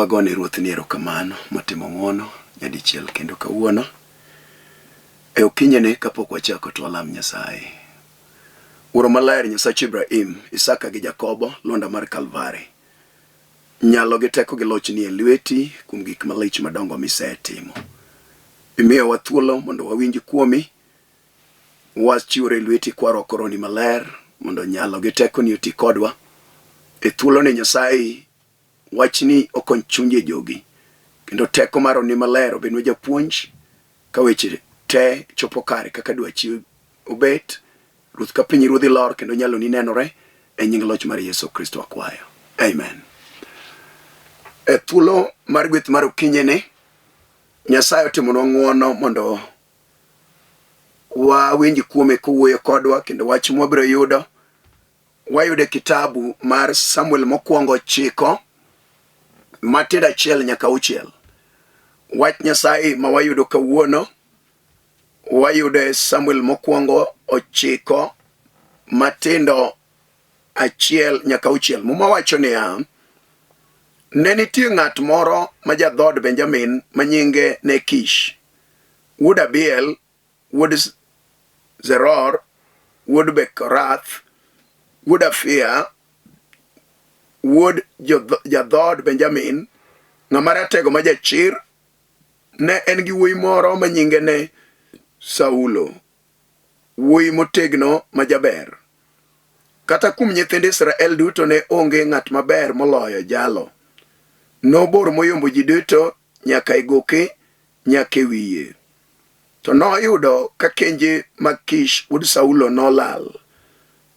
wagone ruoth ni erokamano matimo ng'wono nyadichiel kendo kawuono e okinyene kapok wachako to walam Nyasaye. Wuoro maler Nyasach Ibrahim, Isaka gi Jakobo, londa mar Kalvari. Nyalo gi teko gi lochni e lweti kuom gik malich madongo misetimo. Imiyowa thuolo mondo wawinj kuomi, wachiwre e lweti kwaro koroni maler mondo nyalo gi teko ni oti kodwa. E thuolo ni Nyasaye wachni okony chunje jogi, kendo teko maro ni maler obenwa japuonj ka weche te chopo kare kaka dwachi obet. Ruth ka piny ruodhi lor kendo nyalo ni nenore e nying loch mar Yesu Kristo akwayo. Amen. E thuolo mar gweth mar okinyene, Nyasaye otimonwa ng'wono mondo wawinj kuome kowuoyo kodwa, kendo wach mwabiro yudo wayude kitabu mar Samuel mokwongo 9 matindo 1 nyaka 6. Wach Nyasaye ma wayudo kawuono wayude Samuel mokwongo 9 matindo 1 nyaka 6. Muma wacho niya: ne nitie ng'at moro ma jadhod Benjamin manyinge ne Kish, wuod Abiel, wuod Zeror, wuod Bekorath, wuod Afia, wuod jadhod Benjamin, ng'ama ratego ma jachir. Ne en gi wuoyi moro manyinge ne Saulo, wuoyi motegno ma jaber. Kata kuom nyithind Israel duto ne onge ng'at maber moloyo jalo. Nobor moyombo ji duto nyaka e goke nyaka e wiye. To noyudo ka kenje mag Kish wuod Saulo nolal.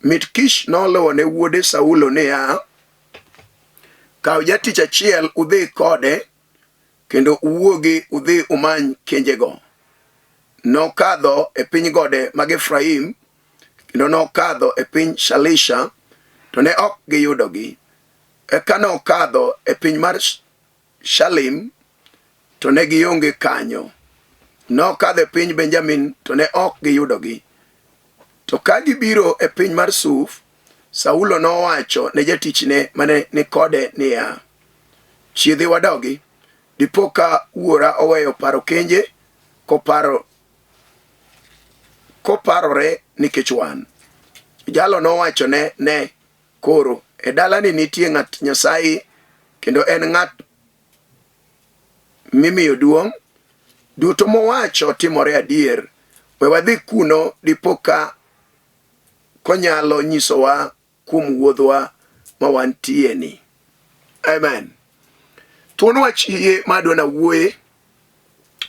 Mit Kish noluwo ne wuode Saulo niya: kaw jatich achiel udhi kode kendo uwuogi udhi umany kenjego. Nokadho e piny gode mag Efraim kendo nokadho e piny Shalisha, to ne ok giyudogi. Eka nokadho e piny mar Shalim, to ne gionge kanyo. Nokadho e piny Benjamin, to ne ok giyudogi. To ka gibiro e piny mar Suf, Saulo nowacho ne jatichne mane ni kode niya: chiedhi wadogi, dipo ka wuora oweyo paro kenje koparore nikech wan. Jalo nowacho ne koro e dalani nitie ng'at Nyasaye, kendo en ng'at mimiyo duong'. Duto mowacho timore adier. We wadhi kuno dipo ka konyalo nyisowa kuom wuodhwa ma wantieni. Amen. Thuon wach yie madwana wuoye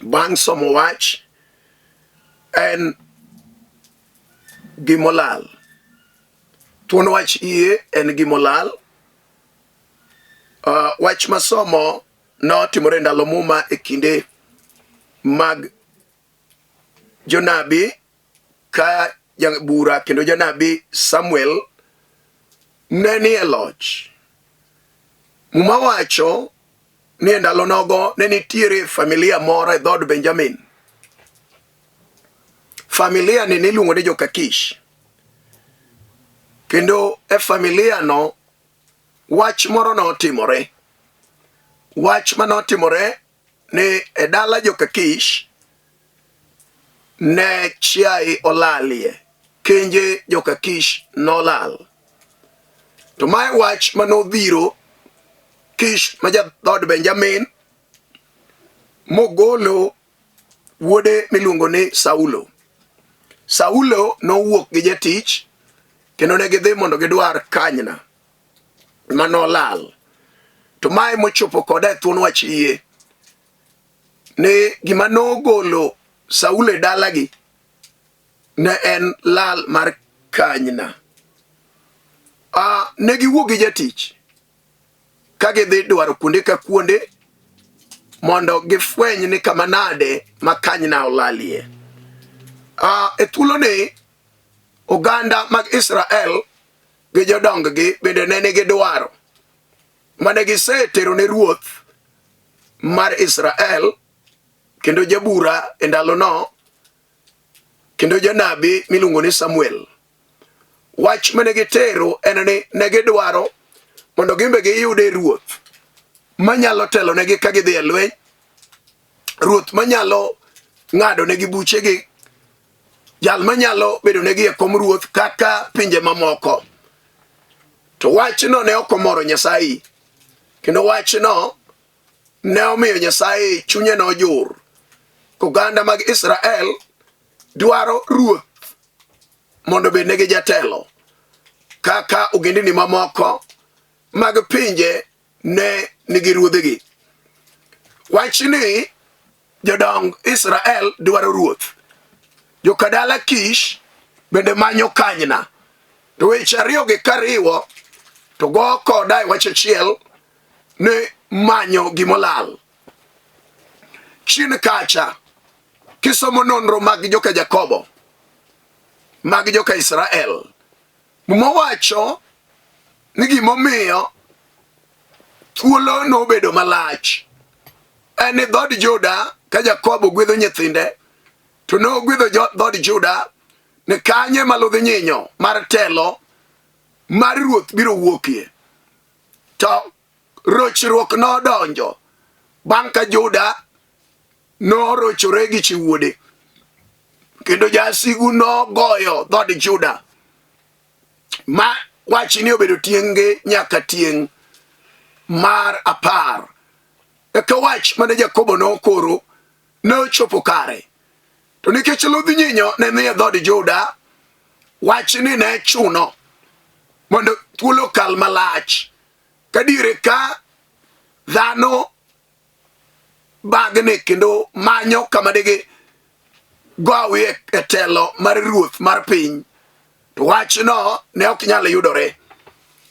bang' somo wach en Gima Olal. Thuon wach yie en Gima Olal. Wach masomo notimore ndalo muma e kinde mag jonabi, ka jabura kendo jonabi Samuel ne ni e loch. Muma wacho ni e ndalo nogo ne nitiere familia moro e dhod Benjamin. Familia ni niluongo ni joka Kish. Kendo e familia no wach moro notimore. Wach manotimore ni e dala joka Kish ne chiaye olalie. Kenje joka Kish nolal. To mae wach manodhiro Kish ma jadhod Benjamin mogolo wuode miluongo ni Saulo. Saulo nowuok gi jatich kendo ne gidhi mondo gidwar kanyna manolal. To mae mochopo koda e thuon wach yie ni gima nogolo Saulo e dalagi ne en lal mar kanyna. Ne giwuok gi jatich ka gidhi dwaro kuonde ka kuonde mondo gifweny ni kama nade ma kanyna olalie. E thuolo ni oganda mag Israel gi jodong gi bende ne gidwaro mane gisetero ne ruoth mar Israel kendo jabura e ndalo no, kendo janabi miluongo ni Samuel. Wach mane gitero en ni ne gidwaro mondo gimbe giyude ruoth manyalo telo negi ka gidhi e lweny, ruoth manyalo ng'ado negi buchegi, jal manyalo bedo negi e kom ruoth kaka pinje mamoko. To wachno ne ok omoro Nyasaye, kendo wachno ne omiyo Nyasaye chunye nojur. Oganda mag Israel dwaro ruoth mondo bed negi jatelo kaka ogendini mamoko mag pinje ne nigi ruodhigi. Wachni jodong Israel dwaro ruoth. Joka dala Kish bende manyo kanyna. To weche ariyogi kariwo to go koda e wach achiel ne manyo Gima Olal. Chien kacha kisomo nonro mag joka Jakobo, mag joka Israel, mowacho ni gimomiyo thuolo nobedo malach en ni dhod Juda ka Jakobo gwedho nyithinde, to nogwedho dhod Juda ni kanye maludh nyinyo mar telo mar ruoth biro wuokie. To rochruok nodonjo bang' ka Juda norochore gi chi wuode, kendo jasigu nogoyo dhod Juda ma wachni obedo tienge nyaka tieng' mar 10. Eka wach mane Jakobo nokoro nochopo kare. To nikech ludh nyinyo ne ni e dhod Juda, wachni ne chuno mondo thuolo kal malach kadiere ka dhano bagni kendo manyo kama digi gowi e telo mar ruoth mar piny. To wachno ne ok nyal yudore.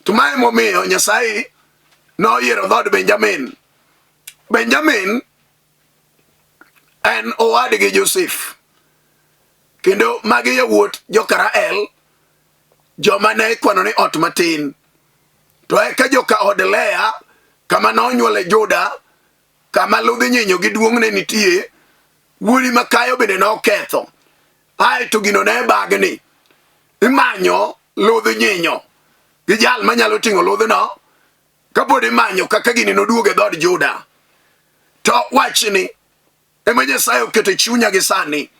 To mae momiyo Nyasaye noyiero dhod Benjamin. Benjamin en owadgi Joseph, kendo magi yawuot joka Rael, joma ne ikwano ni ot matin. To eka joka od Lea, kama nonyuole Juda, kama ludh nyinyo gi duong' ne nitie, wuodi makayo bende noketho. Aeto gino ne bagni imanyo ludh nyinyo gi jal manyalo ting'o ludhno, kapod imanyo kaka gini noduogo e dhod Juda. To wachni ema Nyasaye oketo chunya gi sani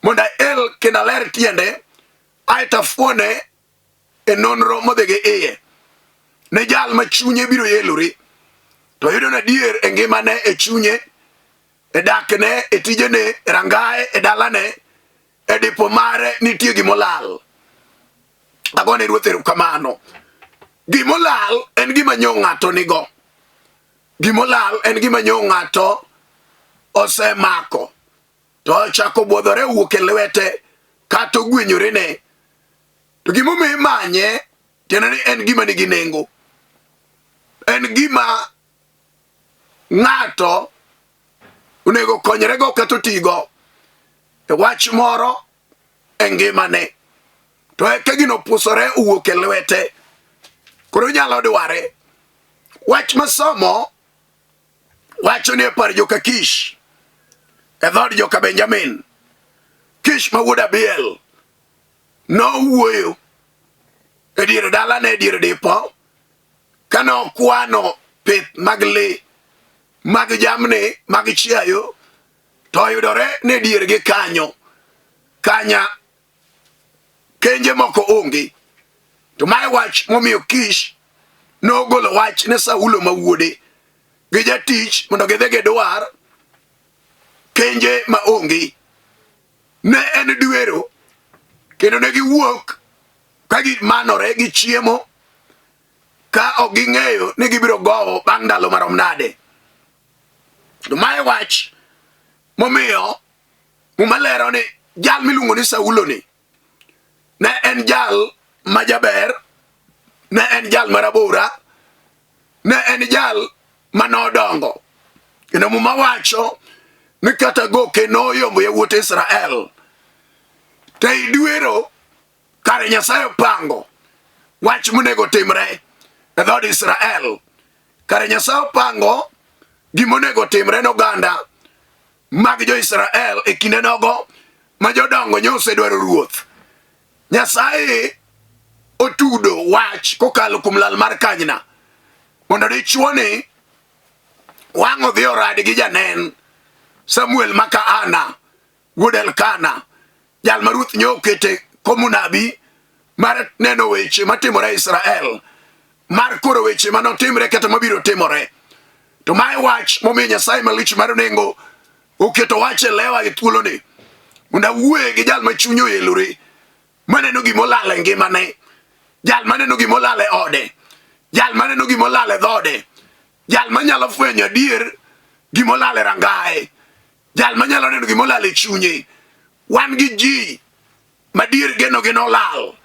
mondo el kendo aler tiende, aeto afuone e nonro modhi gi iye ne jal ma chunye biro yelore, to yudo adier e ngimane, e chunye, e dakne, e tijene, e rangae, e dalane, e dipo mare nitie Gima Olal. Agone ruoth erokamano. Gima Olal en gima nyo ng'ato nigo. Gima Olal en gima nyo ng'ato osemako, to ochako bwodhore wuok e lwete kata ogwenyorene. To gimomiyo imanye tiende ni en gima nigi nengo. En gima ng'ato onego konyrego kata otigo e wach moro e ngimane. To eka gino pusore owuok e lwete, koro nyalo dware. Wach masomo wacho ni e par joka Kish e dhod joka Benjamin. Kish ma wuod Abiel nowuoyo e dier dalane, e dier dipo, ka nokwano pith mag lee, mag jamni, mag chiayo, to oyudore ne diergi kanyo kanya kenje moko onge. To mae wach momiyo Kish nogolo wach ne Saulo ma wuode gi jatich mondo gidhi gidwar kenje ma onge. Ne en dwero, kendo ne giwuok ka gimanore gi chiemo, ka ok ging'eyo ni gibiro gowo bang' ndalo marom nade. To mae wach momiyo mumalero ni jal miluongo ni Saulo ni ne en jal majaber, ne en jal marabora, ne en jal manodongo. Kendo muma wacho ni kata goke noyombo yawuot Israel. Te idwero kare Nyasaye opango wach monego timre e dhod Israel. Kare Nyasaye opango gimonego timre n'oganda mag jo Israel e kinde nogo ma jodongo nyose dwaro ruoth. Nyasaye otudo wach kokalo kuom lal mar kanyna mondo dichuo ni Wango dhi oradi gi janen Samuel maka Ana wuod Elkana, jal ma Ruoth nyokete komunabi mar neno weche matimore Israel, mar koro weche manotimre kata mabiro timore. To mae wach momiyo Nyasaye malich mar nengo oketo wach e lewa e thuolo ni mondo awuoye gi jal ma chunye oyelore, maneno gimolal e ngimane, jal maneno gimolal e ode, jal maneno gimolal e dhode, jal manyalo fwenyo adier gimolal e rangae, jal manyalo neno gimolal e chunye. Wan gi ji madier geno gi nolal,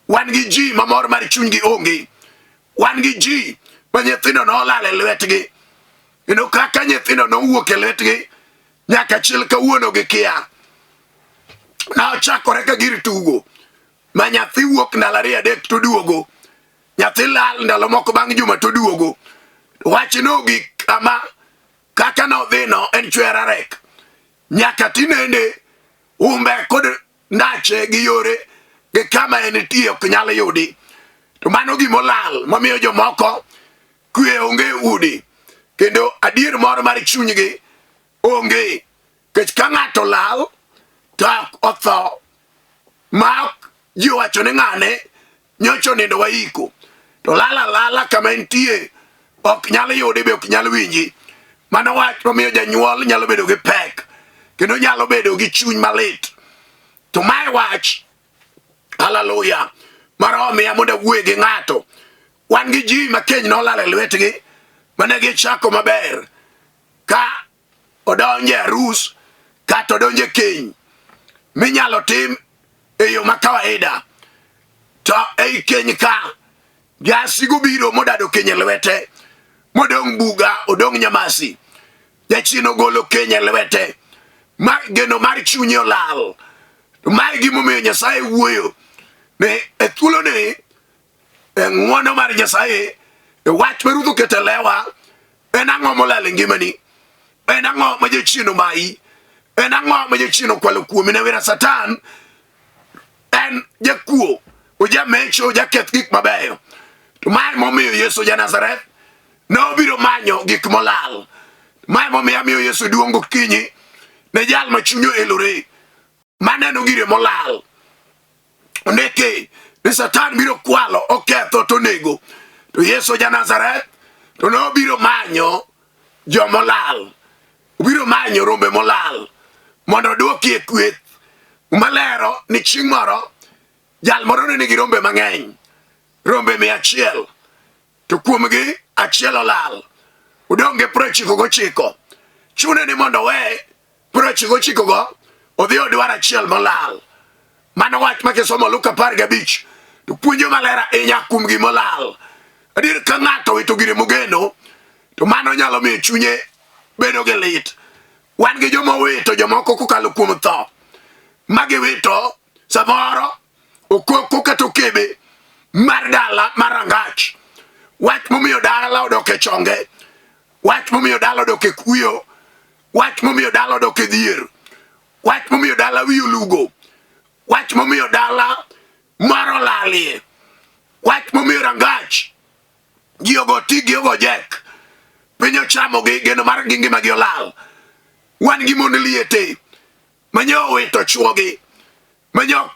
wan gi ji mamor mar chunygi onge, wan gi ji ma nyithindo nolal e lwetgi. Kaka nyithindo nowuok e lwetgi nyaka chil kawuono gi kia. Na ochakore ka gir tugo, ma nyathi wuok ndalo 2-3 to duogo, nyathi lal ndalo moko bang' juma to duogo. Wach no gik kama kaka nodhino en chwer arek, nyaka tinende umbe kod ndache gi yore gi kama en tiyo ok nyal yudi. To mano gimolal mamiyo jomoko kwe onge udi, kendo adier moro mar chunygi onge. Kech ka ng'ato lal to otho, ma ji wacho ni ng'ane nyocha onindo waiko, to lala kama entie ok nyal yudi be ok nyal winji. Mano wach mamiyo janyuol nyalo bedo gi pek, kendo nyalo bedo gi chuny malit. To mae wach, haleluya, mar omiya mondo awuoye gi ng'ato. Wan gi ji ma keny nolal e lwetgi mane gichako maber, ka odonje arus kata odonje keny minyalo tim e yo ma kawaida. To ei keny ka jasigo biro modado keny e lwete, modong' buga odong' nyamasi, jachien ogolo keny e lwete, ma geno mar chunye olal. Mae gimomiyo Nyasaye wuoyo ni e thuolo ni ng'wono mar Nyasaye e wach ma Ruoth oketo e lewa. En ang'o molal e ngimani? En ang'o ma jachien omayi? En ang'o ma jachien okwalo kuomi? Newera Satan en jakuo, ojamecho, ojaketh gik mabeyo. To mae momiyo Yesu ja-Nazareth nobiro manyo gik molal. Mae momiyo amiyo Yesu duong' gokinyi ne jal ma chunye elore, maneno gire molal. Ondike ni Satan biro kwalo, oketho to nego. To Yesu ja-Nazareth to nobiro manyo jomolal, obiro manyo rombe molal mondo oduoki e kweth. Malero ni chieng' moro jal moro ne nigi rombe mang'eny, rombe 100, to kuomgi achiel olal, odong' gi 99. Chune ni mondo we 99 go odhi odwar achiel molal. Mano wach ma kisomo Luka 15 to puonjo maler ahinya kuom gimolal. Adier ka ng'ato wito gire mogeno, to mano nyalo miyo chunye bedo gi lit. Wan gi joma wito jomoko kokalo kuom tho, ma giwito samoro okoko kata okebe mar dala mar rangach. Wach momiyo dala odok e chonge, wach momiyo dala odok e kuyo, wach momiyo dala odok e dhier, wach momiyo dala wiyo lugo, wach momiyo dala maro lalie, wach momiyo rangach ji ogoti gi ogo jek, piny ochamo gi geno mar gi ngima gi olal. Wan gi mon liete manyo wito chuogi, manyo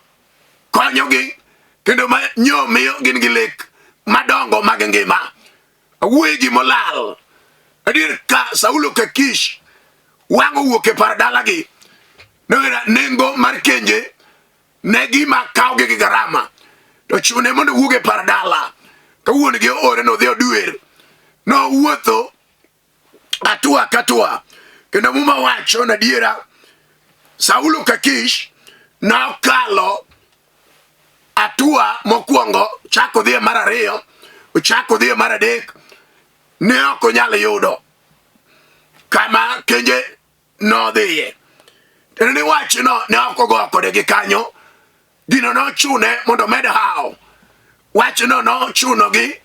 konyogi, kendo manyo miyo gin gi lek madongo mag ngima. Awuoye gimolal. Adier ka Saulo ka Kish wang'o wuok e par dalagi, nengo mar kenje ne gima kawogi gi garama, to chune mondo wuog e par dala. Ka wuon gi ore no dhi odwer, no wuotho atua katua. Kendo muma wacho na diera, Saulo ka Kish na okalo atua mokwongo, chako dhi mar ariyo, ochako dhi mar adek, ne ok onyal yudo kama kenje no dhiye. Tene ni wach no ne ok ogo kode gi kanyo, gino no chune mondo med hao. Wach no chuno gi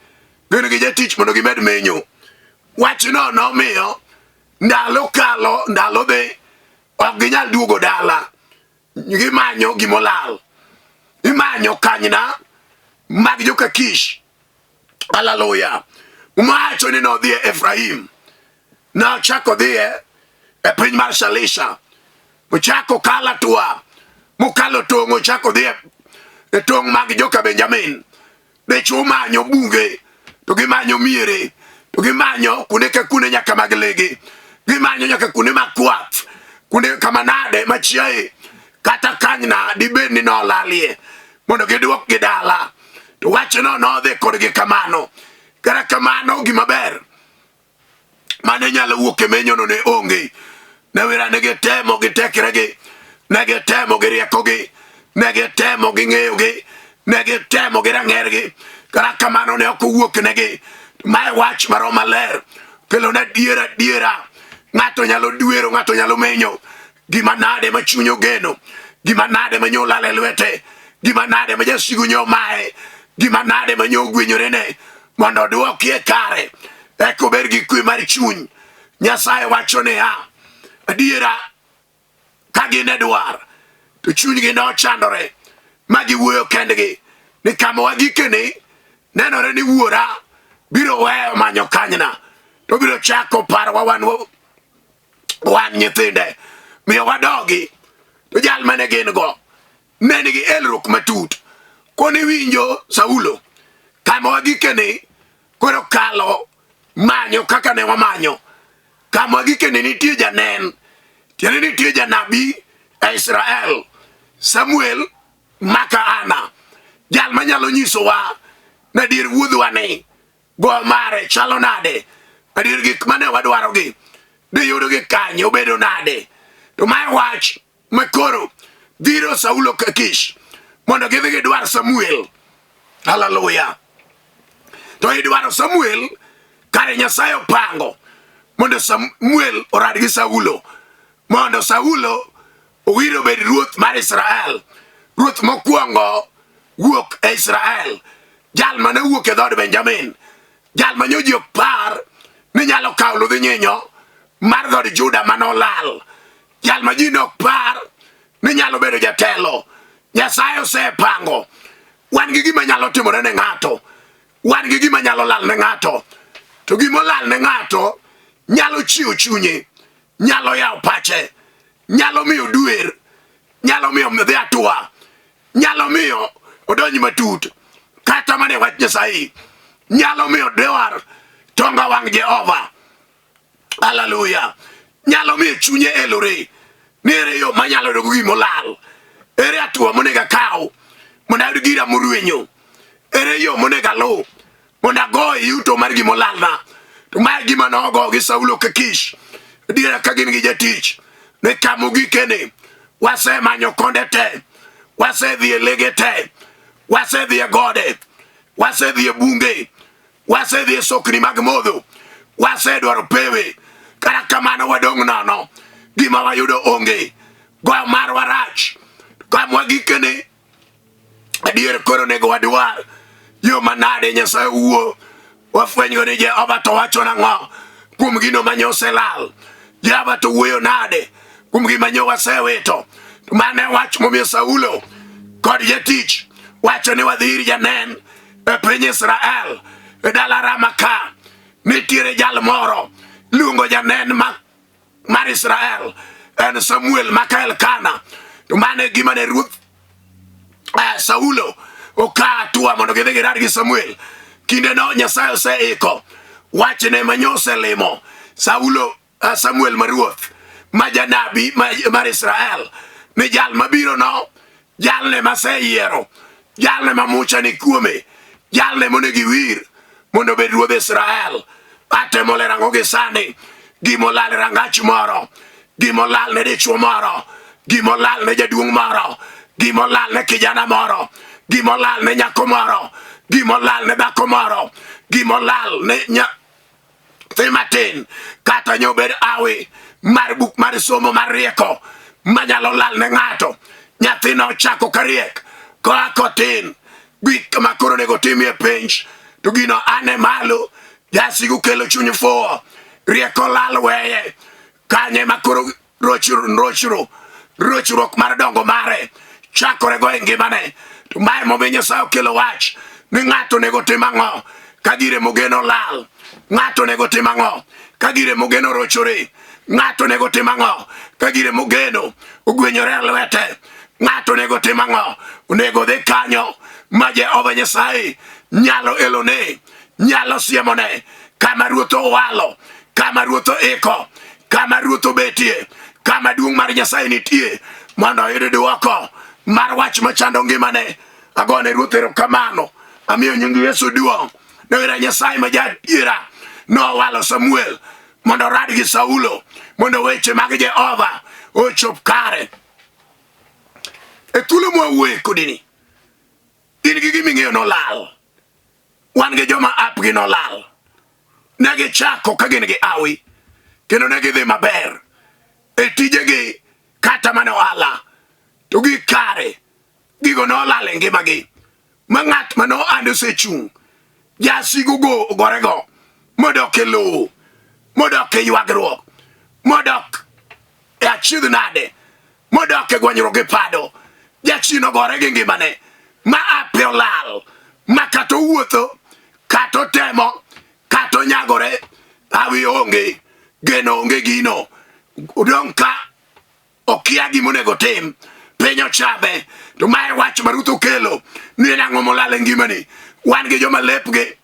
gin gi jatich mondo gimed menyo. Wach no miyo ndalo kalo, ndalo dhi, ok ginyal duogo dala. Gimanyo gimolal, imanyo kanyna mag joka Kish. Haleluya. Umacho ni nodhi e Efraim, na chako dhie e piny mar Shalisha, mochako kala tua, mokalo tong' chako dhie e tong' mag joka Benjamin. De chumanyo bunge, to gimanyo miere, to gimanyo kune ka kune nyaka mag lege, gimanyo nyaka kune makwath, kune kamanade machiaye, kata kanyna dibedni no lalie, mondo giduok gidala. To wacho no dhi kodgi kamano. Kara kamano gimaber mane nyalo wuok e menyono ne onge. Newira ne gitemo gi tekregi, ne gitemo gi riekogi, ne gitemo gi ng'eyogi, ne gitemo gi rang'ergi. Kara kamano ne ok owuok negi. Mae wach maro maler kelo na diera. Ng'ato nyalo duero, ng'ato nyalo menyo. Gima nade ma chuny ogeno, gima nade ma nyo lale lwete, gima nade ma jasigu nyo mae, gima nade ma nyo gwenyorene, mondo oduokie kare. Eko ber gi kwe mar chuny. Nyasaye wacho niya, adiera ka gin e dwar, to chunygi nochandore ma giwuoyo kendgi ni kama wagikeni nenore ni wuora biro weyo manyo kanyna, to biro chako parowa wan nyithinde, miyo wadogi. To jal mane gin go ne nigi elruok matut. Koni winjo Saulo, kama wagikeni koro kalo manyo kaka ne wamanyo. Kama wagikeni nitie janen, tiene nitie janabi e Israel, Samuel maka ana, jal manyalo nyisowa na dir wuodhwa ni go mare chalo nade, adir gik mane wadwarogi diyudogi kanye obedo nade. To mae wach makoro dhiro Saulo ka Kish mondo gidhi gidwar Samuel. Hallelujah. To idwaro Samuel kare Nyasaye opango mondo Samuel orad gi Saulo, mondo Saulo owiro bed ruoth mar Israel, ruoth mokwongo wuok e Israel, jal mane wuok e dhod Benjamin, jal manyoji ok par ni nyalo kawo ludhi nyinyo mar dhod Juda manolal, jal ma ji nok par ni nyalo bedo jatelo. Nyasaye osepango. Wan gi gima nyalo timore ne ng'ato, wan gi gima nyalo lal ne ng'ato. To gima olal ne ng'ato nyalo chiwo chunye, nyalo yawo pache, nyalo miyo duer, nyalo miyo dhi atua, nyalo miyo odonj matut. Kata mane wach Nyasaye nyalo miyo dwar tonga wang' Jehova. Hallelujah. Nyalo miyo chunye elore. Nere yo manyalo dogo gima olal. Ere atua monega kaw mondo ayud gira morwenyo. Ere yo monega lo mondo agoy yuto mar gima olalna. To mae gima nogo gi Saulo ka Kish. Diera ka gin gi jatich ne kamo gikene, wase manyo konde te, wase dhi e lege te, wase dhi e gode, wase dhi e bunge, wase dhi e sokni mag modho, wase dwaro pewe. Kara kamano wadong' nono, gima wayudo onge, goyo marwa rach. Kama wagikene adier koro nego wadwar yo manade Nyasaye uwo wafwenyo ni Jehova to wacho nang'o kuom gino manyo oselal, Jehova to wuoyo nade kuom gima nyo wasewito. Mane wach momiyo Saulo kod jatich wacho ni wadhi ir janen e piny Israel, e dala Rama ka nitiere jal moro luongo janen mar Israel, en Samuel maka Elkana. To mane gima ne ruoth Saulo oka atua mondo gidhi girad gi Samuel. Kinde no Nyasaye oseiko wachne manyo oselimo Samuel maruoth ma janabi mar Israel, ni jal mabiro no, jalne maseyiero, jalne mamucha ni kuome, jalne monegi wir mondo bed ruodh Israel. Atemo lerango gi sani gima olal e rangach moro, gima olal ne dichuo moro, gima olal ne jaduong' moro, gima olal ne kijana moro, gima olal ne nyako moro, gima olal ne dhako moro, gima olal ne nyathi matin, kata nyobed awi mar buk mar somo mar rieko manyalo lal ne ng'ato. Nyathino chako kariek koa kotin, gik makoro nego timie penj, to gino ane malo jasigu kelo chuny fuo, rieko lal weye, kanye makoro rochruok mar dongo mare chakore go e ngimane. To mae momiyo Nyasaye okelo wach ni ng'ato nego tim ang'o ka gire mogeno lal. ng'ato nego tim ang'o ka gire mogeno rochore, ng'ato nego tim ang'o ka gire mogeno ogwenyore lwete, ng'ato nego tim ang'o onego dhi kanyo ma Jehova Nyasaye nyalo elone, nyalo siemone kama Ruoth owalo, kama Ruoth oiko, kama Ruoth obetie, kama duong' mar Nyasaye nitie mondo oyud duoko mar wach machando ngimane. Agone Ruoth erokamano, amiyo nying Yesu duong'. Nowera Nyasaye ma jadiera nowalo Samuel mondo orad gi Saulo mondo weche mag Jehova ochop kare. E thuolo mwawuoye kodini, in gi giming'eyo nolal. Wan gi joma apgi nolal. Ne gichako ka gin gi hawi, kendo ne gidhi maber e tijegi kata mane ohala, to gi kare gigo nolal e ngimagi. Ma ng'at mano ande osechung' jasigo go ogorego modok e lowo, modok e ywagruok, modok e achiedh nade, modok e gwanyruok gi pado. Jachino gore gi ngimane ma ape olal, ma kata owuotho, kata otemo, kata onyagore, hawi onge, geno onge gino, odong' ka okia gimonego tim, piny ochabe. To mae wach ma Ruoth okelo ni en ang'o molal e ngimani. Wan gi joma lepgi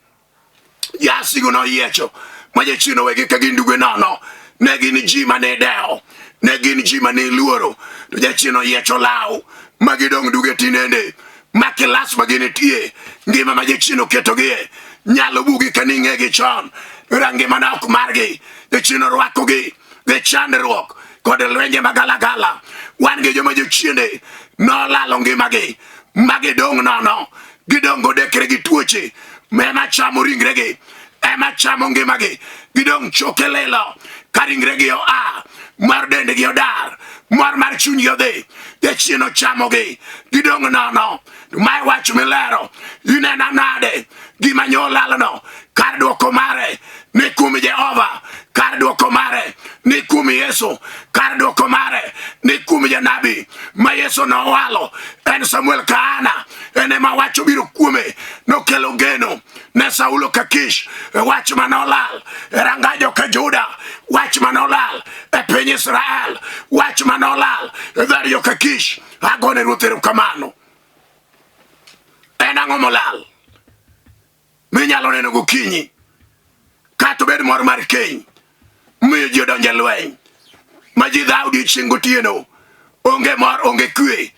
jasigo noyiecho, ma jachino wegi ka gin duge nono, ne gin ji mane dewo, ne gin ji mane luoro, to jachino yiecho law ma gidong' duge tinende, ma kilas ma ginitie, ngima ma jachino ketogie nyalo bugi ka ning'egi chon. Ngima na ok margi, jachino rwakogi gi chandruok kod lwenje magalagala. Wan gi joma jochiende nolalo ngimagi ma gidong' nono, gidong' godekre gi tuoche, ema chamo ringregi, ema chamo ngimagi, gidong' choke lelo ka ringregi oa, mar dendgi odar, mar chunygi odhi, jachien ochamogi, gidong' nono. Mae wach milero, inena nade gima nyolalno, kar duoko mare ni kuom Jehova, kar duoko mare ni kuom Yesu, kar duoko mare ni kuom janabi ma Yesu nowalo. En Samuel Kahana, en ema wacho biro kuome nokelo geno ne Saulo ka Kish, wach manolal e rangajo ka Juda, wach manolal e piny Israel, wach manolal e dhario ka Kish. Agone Ruoth erokamano. En ang'o molal minyalo neno gokinyi kata obed mor mar keny, miyo ji odonjo e lweny, ma ji dhawo odiechieng' gotieno, onge mor, onge kwe,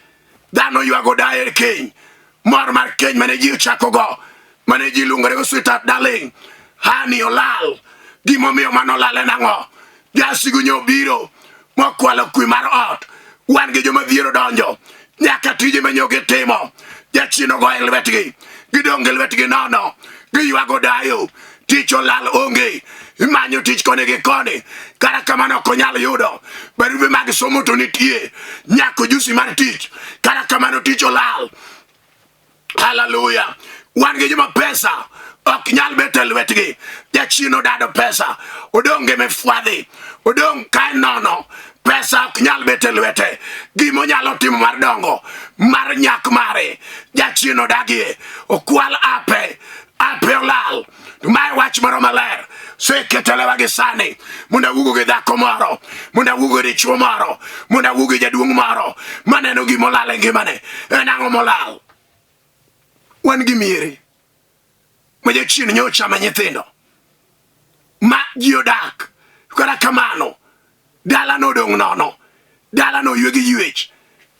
dhano ywago dayo e keny, mor mar keny mane ji ochakogo, mane ji luongore go sweetheart darling, hani olal. Gimomiyo manolal en ang'o? Jasigo nyobiro mokwalo kwe mar ot. Wan gi joma dhiero donjo nyaka tije manyoge timo, jachino go e lwetgi, gidong' e lwetgi nono, giywago dayo, tich olal onge, imanyo tich koni gi koni, kara kamano ok onyal yudo. Barupe mag somo to nitie, nyako jusi mar tich, kara kamano tich olal. Hallelujah. Wan gi joma pesa ok nyal bet e lwetgi, jachino dado pesa, odong' e mifwadhi, odong' ka nono, pesa ok nyal bet e lwete, gimo nyalo timo mar dongo, mar nyak mare, jachino dagie, okwal ape olal. Mae wach moro maler seketelewa gi sani, mondo awugo gi dhako moro, mondo awugo gi dichuo moro, mondo awugo gi jaduong' moro maneno gimolal e ngimane. En ang'o molal? Wan gi miere ma jachien nyocha ma nyithindo, ma ji odak, kara kamano dala no dong' nono, dala no ywe gi ywech.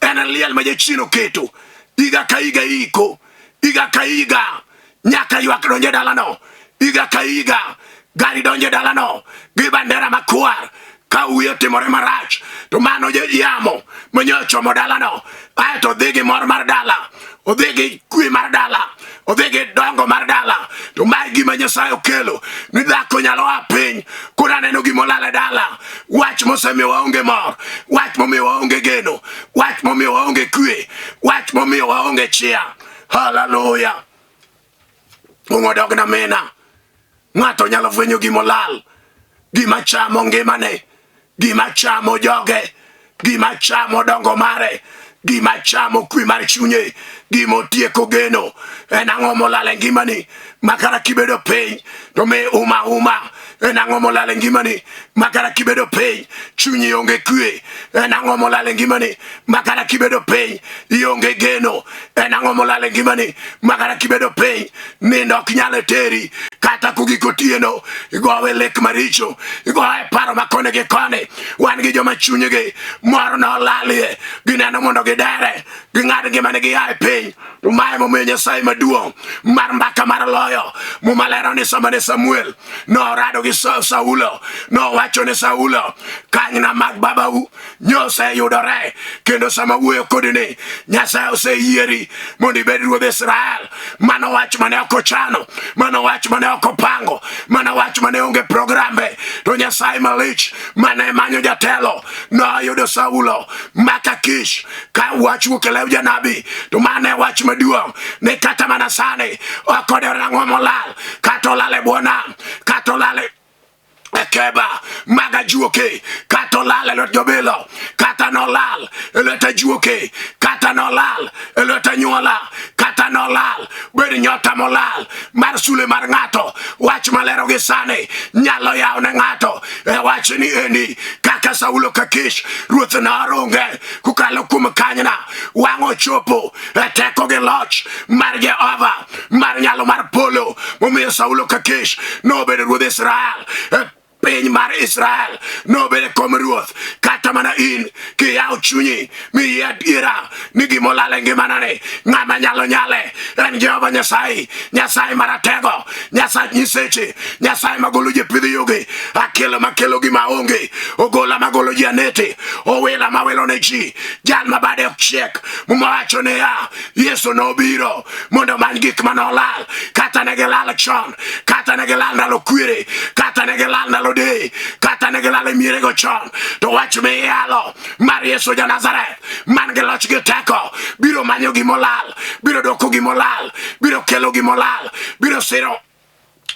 En liel ma jachien oketo, higa ka higa iko, higa ka higa nyaka ywak donje dala no, higa ka higa gari donje dala no gi bandera makwar, ka wiye otimore marach, to mano yamo manyochomo dala no, aeto dhi gi mor mar dala, odhi gi kwe mar dala, odhi gi dongo mar dala. To mae gima Nyasaye okelo, ni dhako nyalo a piny kuna neno gimolal e dala, wach mosemiyo waonge mor, wach momiyo waonge geno, wach momiyo waonge kwe, wach momiyo waonge chia. Hallelujah. Ung'o dog na mina, ng'ato nyalo fwenyo gimolal, gima chamo ngimane, gima chamo joge, gima chamo dongo mare, gima chamo kwe mar chunye, gima otieko geno, en ang'o molal e ngimani, makara kibedo piny, to me uma, en ang'o molal e ngimani, makara kibedo piny, chunyi onge kwe, en ang'o molal e ngimani, makara kibedo piny, ionge geno, en ang'o molal e ngimani, makara kibedo piny, nindo ok nyal teri, kata kugiko tieno, igowe lek maricho, igowe paro makone gi kone, wan gi joma chunygi, moro na olalie, gineno mondo gidere, ging'ad ngimani giae piny, to mae momiyo Nyasaye maduong' mar mbaka mar loyo, mumalero ni somane Samuel, norado gi Saulo, nowacho ne Saulo, kanyna mag babau, nyose yudore, kendo sama wuoyo kodini, Nyasaye oseyieri, mondo ibed ruodh Israel, mano wach mane ok ochano, mano wach mane ok opango, mano wach mane onge programbe, to Nyasaye malich, mane manyo jatelo, noyudo Saulo, maka Kish, ka wach wuok e lew janabi, to mane wach maduong', ne kata mana sani, okodero nang'o molal, kata olal e bwo nam, kata olal e Keba, maga juoke, kata olal e lwet jobilo, kata nolal e lwet ajuoke, kata nolal e lwet anyuola, kata nolal, bed nyota molal, mar sule mar ng'ato, wach malero gi sani, nyalo yaw ne ng'ato, e wach ni endi, kaka Saulo ka Kish, ruoth na aronge, kukalo kuom kanyna, wang'o chopo, e teko gi loch, mar Jehova, mar nyalo mar polo, momiyo Saulo ka Kish, nobedo ruodh Israel, piny mar Israel, nobedo kom ruoth, kata mana in, kiyaw chunyi, miyi adiera, ni gimolal e ngimanani, ng'ama nyalo nyale, en Jehova Nyasaye, Nyasaye maratego, Nyasaye nyiseche, Nyasaye magolo ji pidho yugi, akelo makelo gima onge, ogola magolo ji anete, owila mawilo ne ji, jal mabade ok chiek, mumawacho ne ya, Yesu nobiro, mondo many gik manolal, kata ne gilal chon, kata ne gilal ndalo kwere, kata ne gilal ndalo de, kata ne gilal e miere go chon, to wach me yalo, mar Yesu ja Nazareth, man gi loch gi teko, biro manyo gimolal, biro doko gimolal, biro kelo gimolal, biro siro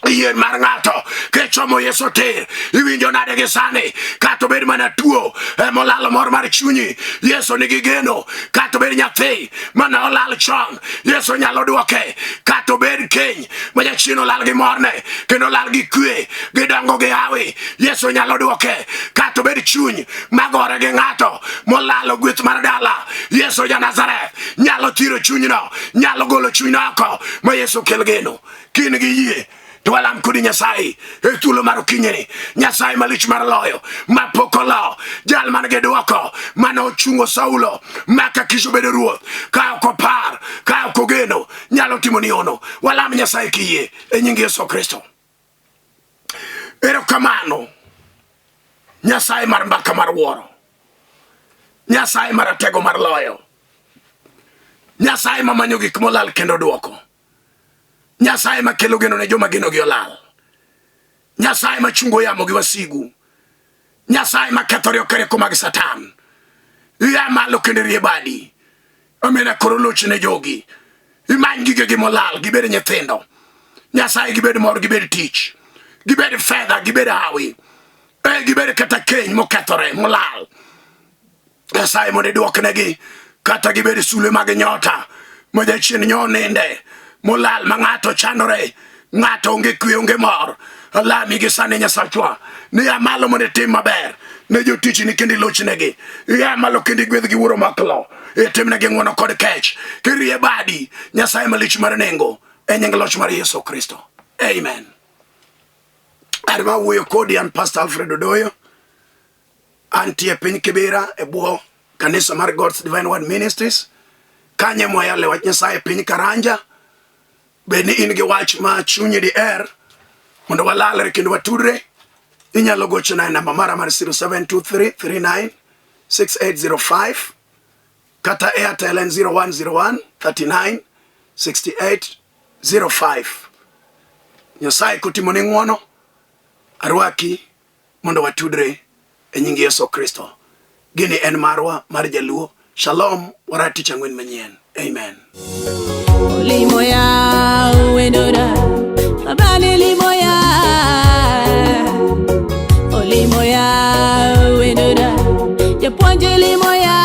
yen mar ng'ato, kechomo Yesu ter, iwinjo nade gi sani, kata obed mana tuo, molalo mor mar chunyi, Yesu nigi geno, kata obed nyathi, mana olal chon, Yesu nyalo duoke, kata obed keny, ma jachien olal gi morne, kendo olal gi kwe, gidongo gi hawi, Yesu nyalo duoke, kata obed chuny, magore gi ng'ato, molalo gweth mar dala, Yesu ja Nazareth, nyalo thiro chunyno, nyalo golo chunyno oko, ma Yesu kel geno, kin gi yie, to walam kodi Nyasaye, e thuolo mar okinyini, Nyasaye malich mar loyo, mapokolo, jal man gi duoko, mane ochungo Saulo, maka Kish obedo ruoth, ka ok opar, ka ok ogeno, nyalo timo ni ono, walam Nyasaye kiyie, e nying Yesu Kristo. Erokamano, Nyasaye mar mbaka mar wuoro, Nyasaye maratego mar loyo, Nyasaye mamanyo gik molal kendo duoko, Nyasaye makelo geno ne joma geno gi olal, Nyasaye machungo yamo gi wasigu, Nyasaye maketho rieko mag Satan, iya malo kendo rie badi, omena koro loch ne jogi, imany gige gi molal, gibed nyithindo, Nyasaye gibed mor, gibed tich, gibed fedha, gibed hawi, gibed kata keny mokethore molal, Nyasaye mondo duok negi, kata gibed sule mag nyota, ma jachien nyoninde, molal ma ng'ato chandore, ng'ato onge kwe onge mor, alami gi sani Nyasachwa, ni amalo mondo tim maber, ne jotich ni kendi loch negi, amalo kendi gweth gi wuoro maklo, tim negi ng'wono kod kech, kirie badi, Nyasaye malich mar nengo, e nying loch mar Yesu Kristo. Amen. Adwa wuoyo kodi an Pastor Alfred Odoyo, antie piny Kibera e bwo kanisa mar God's Divine Word Ministries, kanye moyale wach Nyasaye piny Karanja, beni in gi wach ma chunyi di mondo walalre kendo watudre, inyalo gochona e namba mara mar 0723396805, kata Airtel en 0101396805. Nyasaye kutimo ni ng'wono, arwaki mondo watudre e nying Yesu Kristo. Gini en marwa mar Jaluo. Shalom, warati changwen manyien. Amen. Limoya wendoda abani limoya olimoya wendoda japonje limoya